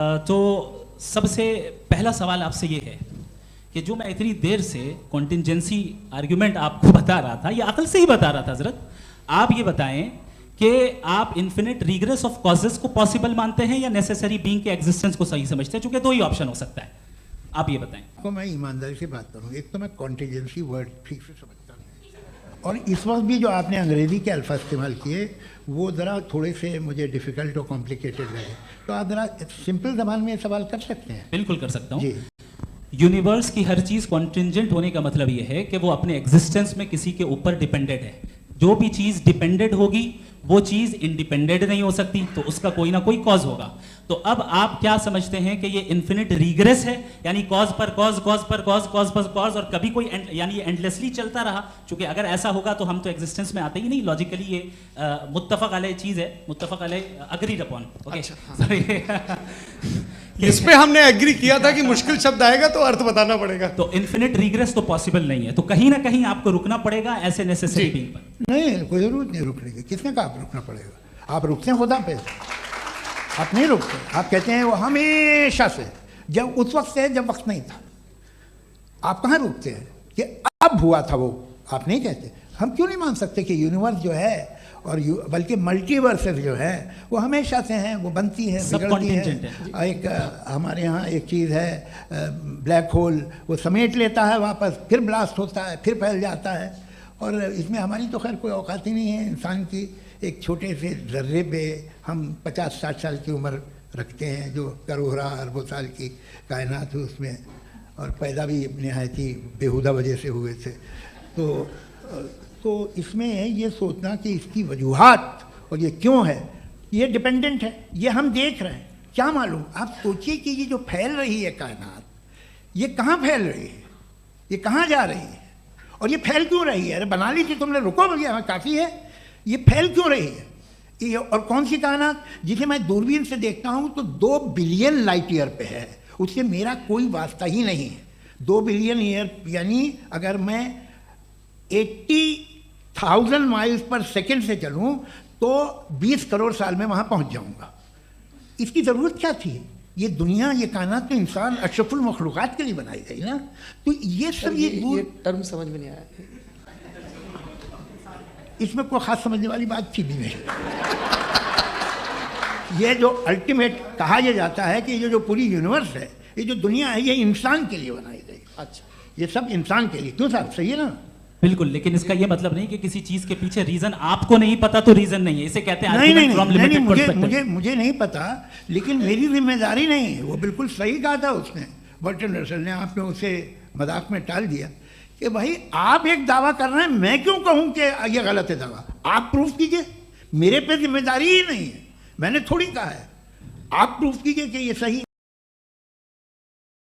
तो सबसे पहला सवाल आपसे ये है कि जो मैं इतनी देर से कॉन्टिंजेंसी आर्ग्यूमेंट आपको बता रहा था, ये अकल से ही बता रहा था हजरत, आप ये बताएं कि आप इन्फिनिट रिग्रेस ऑफ कॉजेस को पॉसिबल मानते हैं या नेसेसरी बीइंग के एग्जिस्टेंस को सही समझते हैं, चूंकि दो ही ऑप्शन हो सकता है, आप ये बताएं। तो मैं ईमानदारी से बात करूँ, एक तो मैं कॉन्टिजेंसी वर्ड ठीक से समझता हूँ, और इस वक्त भी जो आपने अंग्रेजी के अल्फाज इस्तेमाल किए वो ज़रा थोड़े से मुझे डिफ़िकल्ट और कॉम्प्लिकेटेड लगे, तो आप ज़रा सिंपल ज़बान में सवाल कर सकते हैं। बिल्कुल कर सकता हूँ जी। यूनिवर्स की हर चीज़ कॉन्टिंजेंट होने का मतलब ये है कि वो अपने एग्जिस्टेंस में किसी के ऊपर डिपेंडेंट है। जो भी चीज़ डिपेंडेंट होगी वो चीज़ इंडिपेंडेंट नहीं हो सकती, तो उसका कोई ना कोई कॉज होगा। तो अब आप क्या समझते हैं कि ये इन्फिनिट रिग्रेस है, यानी कॉज पर कॉज, कॉज पर कॉज, कॉज पर कॉज, और कभी कोई यानी ये एंडलेसली चलता रहा? क्योंकि अगर ऐसा होगा तो हम तो एग्जिस्टेंस में आते ही नहीं, लॉजिकली ये मुत्तफक अलैह चीज़ है, मुत्तफक अलैह अग्रीड अपॉन। इस पे हमने एग्री किया था कि मुश्किल शब्द आएगा तो अर्थ बताना पड़ेगा। तो इन्फिनिट रिग्रेस तो पॉसिबल नहीं है, तो कहीं ना कहीं आपको रुकना पड़ेगा ऐसे नेसेसरी बीइंग पर। नहीं, कोई ज़रूरत नहीं रुकने की। किसने कहा आप रुकना पड़ेगा? आप रुकते हैं खुदा पे, आप नहीं रुकते। आप कहते हैं वो हमेशा से, जब उस वक्त से जब वक्त नहीं था। आप कहाँ रुकते हैं कि अब हुआ था वो? आप नहीं कहते। हम क्यों नहीं मान सकते कि यूनिवर्स जो है और बल्कि मल्टीवर्सेस जो है वो हमेशा से हैं, वो बनती है, बिगड़ती है। एक हमारे यहाँ एक चीज़ है ब्लैक होल, वो समेट लेता है वापस, फिर ब्लास्ट होता है, फिर फैल जाता है, और इसमें हमारी तो खैर कोई औकात ही नहीं है। इंसान की एक छोटे से ज़र्रे पे हम 50-60 साल की उम्र रखते हैं, जो करोड़ों अरबों साल की कायनात है उसमें, और पैदा भी नहायत ही बेहुदा वजह से हुए थे। तो इसमें ये सोचना कि इसकी वजूहात और ये क्यों है, ये डिपेंडेंट है, ये हम देख रहे हैं, क्या मालूम। आप सोचिए कि ये जो फैल रही है कायनात, ये कहाँ फैल रही है, ये कहाँ जा रही है, और ये फैल क्यों रही है? अरे बना ली थी तुमने, रुको भैया, हमें काफ़ी है। ये फैल क्यों रही है? ये और कौन सी कायनात जिसे मैं दूरबीन से देखता हूँ तो 2 बिलियन लाइट ईयर पे है, उससे मेरा कोई वास्ता ही नहीं है। 2 बिलियन ईयर यानी अगर मैं 80,000 माइल्स पर सेकेंड से चलूं तो 20 करोड़ साल में वहां पहुंच जाऊंगा। इसकी ज़रूरत क्या थी? ये दुनिया, ये कायनात तो इंसान अशरफुल मखलूक़ात के लिए बनाई गई ना। तो ये सब ये टर्म समझ में नहीं आया, इसमें कोई ख़ास समझने वाली बात थी भी नहीं। ये जो अल्टीमेट कहा यह जाता है कि ये जो पूरी यूनिवर्स है, ये जो दुनिया है, ये इंसान के लिए बनाई गई। अच्छा, ये सब इंसान के लिए। क्यों साहब, सही है ना? बिल्कुल, लेकिन इसका ये मतलब नहीं कि किसी चीज के पीछे रीजन आपको नहीं पता तो रीजन नहीं है, इसे कहते हैं नहीं, मुझे नहीं पता, लेकिन मेरी जिम्मेदारी नहीं है। वो बिल्कुल सही कहा था उसने, बर्टन रसल ने। आपने उसे मजाक में टाल दिया कि भाई आप एक दावा कर रहे हैं, मैं क्यों कहूं कि ये गलत है दावा? आप प्रूफ कीजिए, मेरे पे जिम्मेदारी ही नहीं है, मैंने थोड़ी कहा है। आप प्रूफ कीजिए कि ये सही